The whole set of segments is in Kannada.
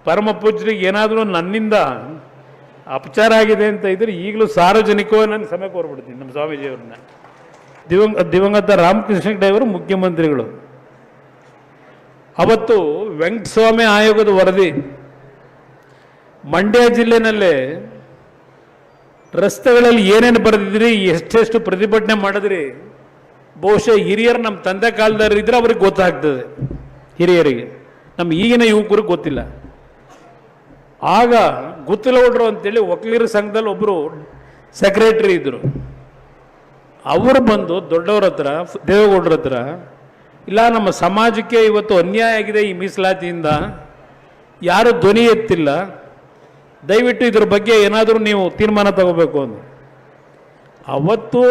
ಪರಮ ಪೂಜ್ಯರಿಗೆ ಏನಾದರೂ ನನ್ನಿಂದ ಅಪಚಾರ ಆಗಿದೆ ಅಂತ ಇದ್ರೆ ಈಗಲೂ ಸಾರ್ವಜನಿಕವಾಗಿ ನಾನು ಸಮಯ ಕೋರ್ಬಿಡ್ತೀನಿ ನಮ್ಮ ಸ್ವಾಮೀಜಿಯವ್ರನ್ನ. ದಿವಂಗತ ರಾಮಕೃಷ್ಣ ದೇವರು ಮುಖ್ಯಮಂತ್ರಿಗಳು ಅವತ್ತು ವೆಂಕಟಸ್ವಾಮಿ ಆಯೋಗದ ವರದಿ ಮಂಡ್ಯ ಜಿಲ್ಲೆನಲ್ಲೇ ರಸ್ತೆಗಳಲ್ಲಿ ಏನೇನು ಬರೆದಿದ್ರಿ, ಎಷ್ಟೆಷ್ಟು ಪ್ರತಿಭಟನೆ ಮಾಡಿದ್ರಿ, ಬಹುಶಃ ಹಿರಿಯರು ನಮ್ಮ ತಂದೆ ಕಾಲದವ್ರು ಇದ್ರೆ ಅವ್ರಿಗೆ ಗೊತ್ತಾಗ್ತದೆ. ಹಿರಿಯರಿಗೆ, ನಮ್ಮ ಈಗಿನ ಯುವಕರಿಗೆ ಗೊತ್ತಿಲ್ಲ. ಆಗ ಗುತ್ತಲಗೌಡರು ಅಂತೇಳಿ ವಕೀಲರ ಸಂಘದಲ್ಲಿ ಒಬ್ಬರು ಸೆಕ್ರೆಟರಿ ಇದ್ದರು. ಅವರು ಬಂದು ದೊಡ್ಡವ್ರ ಹತ್ರ, ದೇವೇಗೌಡರ ಹತ್ರ, ಇಲ್ಲ ನಮ್ಮ ಸಮಾಜಕ್ಕೆ ಇವತ್ತು ಅನ್ಯಾಯ ಆಗಿದೆ ಈ ಮೀಸಲಾತಿಯಿಂದ, ಯಾರು ಧ್ವನಿ ಎತ್ತಿಲ್ಲ, ದಯವಿಟ್ಟು ಇದ್ರ ಬಗ್ಗೆ ಏನಾದರೂ ನೀವು ತೀರ್ಮಾನ ತಗೋಬೇಕು ಅಂದರು. ಅವತ್ತು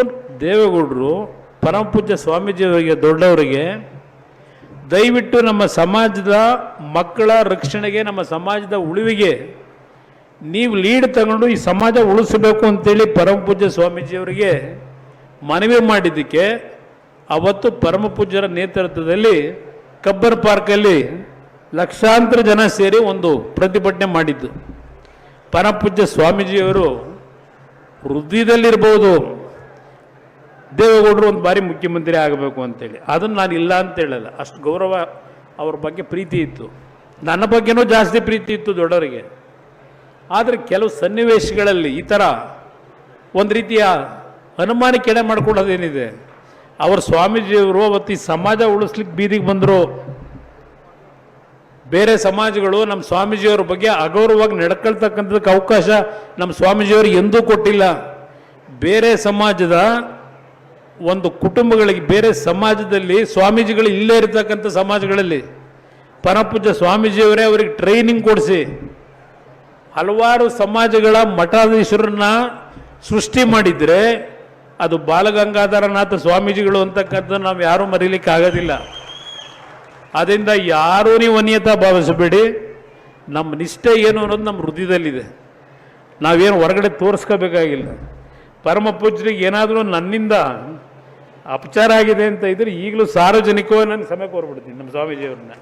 ದೇವೇಗೌಡರು ಪರಮಪೂಜ್ಯ ಸ್ವಾಮೀಜಿಯವರಿಗೆ, ದೊಡ್ಡವರಿಗೆ, ದಯವಿಟ್ಟು ನಮ್ಮ ಸಮಾಜದ ಮಕ್ಕಳ ರಕ್ಷಣೆಗೆ, ನಮ್ಮ ಸಮಾಜದ ಉಳಿವಿಗೆ ನೀವು ಲೀಡ್ ತಗೊಂಡು ಈ ಸಮಾಜ ಉಳಿಸಬೇಕು ಅಂತೇಳಿ ಪರಮಪೂಜ್ಯ ಸ್ವಾಮೀಜಿಯವರಿಗೆ ಮನವಿ ಮಾಡಿದ್ದಕ್ಕೆ ಅವತ್ತು ಪರಮಪೂಜ್ಯರ ನೇತೃತ್ವದಲ್ಲಿ ಕಬ್ಬನ್ ಪಾರ್ಕಲ್ಲಿ ಲಕ್ಷಾಂತರ ಜನ ಸೇರಿ ಒಂದು ಪ್ರತಿಭಟನೆ ಮಾಡಿದ್ದು. ಪರಮಪೂಜ್ಯ ಸ್ವಾಮೀಜಿಯವರು ಹೃದಯದಲ್ಲಿರ್ಬೋದು ದೇವೇಗೌಡರು ಒಂದು ಬಾರಿ ಮುಖ್ಯಮಂತ್ರಿ ಆಗಬೇಕು ಅಂತೇಳಿ, ಅದನ್ನು ನಾನು ಇಲ್ಲ ಅಂತ ಹೇಳಲ್ಲ. ಅಷ್ಟು ಗೌರವ ಅವ್ರ ಬಗ್ಗೆ ಪ್ರೀತಿ ಇತ್ತು, ನನ್ನ ಬಗ್ಗೆನೂ ಜಾಸ್ತಿ ಪ್ರೀತಿ ಇತ್ತು ದೊಡ್ಡವರಿಗೆ. ಆದರೆ ಕೆಲವು ಸನ್ನಿವೇಶಗಳಲ್ಲಿ ಈ ಥರ ಒಂದು ರೀತಿಯ ಅನುಮಾನಕ್ಕೆ ಎಡೆ ಮಾಡ್ಕೊಳ್ಳೋದೇನಿದೆ, ಅವ್ರ ಸ್ವಾಮೀಜಿಯವರು ಅವತ್ತು ಈ ಸಮಾಜ ಉಳಿಸ್ಲಿಕ್ಕೆ ಬೀದಿಗೆ ಬಂದರು. ಬೇರೆ ಸಮಾಜಗಳು ನಮ್ಮ ಸ್ವಾಮೀಜಿಯವ್ರ ಬಗ್ಗೆ ಅಗೌರವವಾಗಿ ನಡ್ಕೊಳ್ತಕ್ಕಂಥದ್ದಕ್ಕೆ ಅವಕಾಶ ನಮ್ಮ ಸ್ವಾಮೀಜಿಯವರು ಎಂದೂ ಕೊಟ್ಟಿಲ್ಲ. ಬೇರೆ ಸಮಾಜದ ಒಂದು ಕುಟುಂಬಗಳಿಗೆ, ಬೇರೆ ಸಮಾಜದಲ್ಲಿ ಸ್ವಾಮೀಜಿಗಳು ಇಲ್ಲೇ ಇರತಕ್ಕಂಥ ಸಮಾಜಗಳಲ್ಲಿ ಪರಮಪೂಜ್ಯ ಸ್ವಾಮೀಜಿಯವರೇ ಅವರಿಗೆ ಟ್ರೈನಿಂಗ್ ಕೊಡಿಸಿ ಹಲವಾರು ಸಮಾಜಗಳ ಮಠಾಧೀಶರನ್ನ ಸೃಷ್ಟಿ ಮಾಡಿದರೆ ಅದು ಬಾಲಗಂಗಾಧರನಾಥ ಸ್ವಾಮೀಜಿಗಳು ಅಂತಕ್ಕಂಥದ್ದು ನಾವು ಯಾರೂ ಮರೀಲಿಕ್ಕೆ ಆಗೋದಿಲ್ಲ. ಆದ್ದರಿಂದ ಯಾರೂ ನೀವು ಅನ್ಯತಾ ಭಾವಿಸಬೇಡಿ. ನಮ್ಮ ನಿಷ್ಠೆ ಏನು ಅನ್ನೋದು ನಮ್ಮ ಹೃದಯದಲ್ಲಿದೆ, ನಾವೇನು ಹೊರಗಡೆ ತೋರಿಸ್ಕೋಬೇಕಾಗಿಲ್ಲ. ಪರಮ ಪೂಜ್ಯರಿಗೆ ಏನಾದರೂ ನನ್ನಿಂದ ಅಪಚಾರ ಆಗಿದೆ ಅಂತ ಇದ್ರೆ ಈಗಲೂ ಸಾರ್ವಜನಿಕವಾಗಿ ನಾನು ಸಮಯ ಕೋರ್ಬಿಡ್ತೀನಿ ನಮ್ಮ ಸ್ವಾಮೀಜಿಯವ್ರನ್ನ.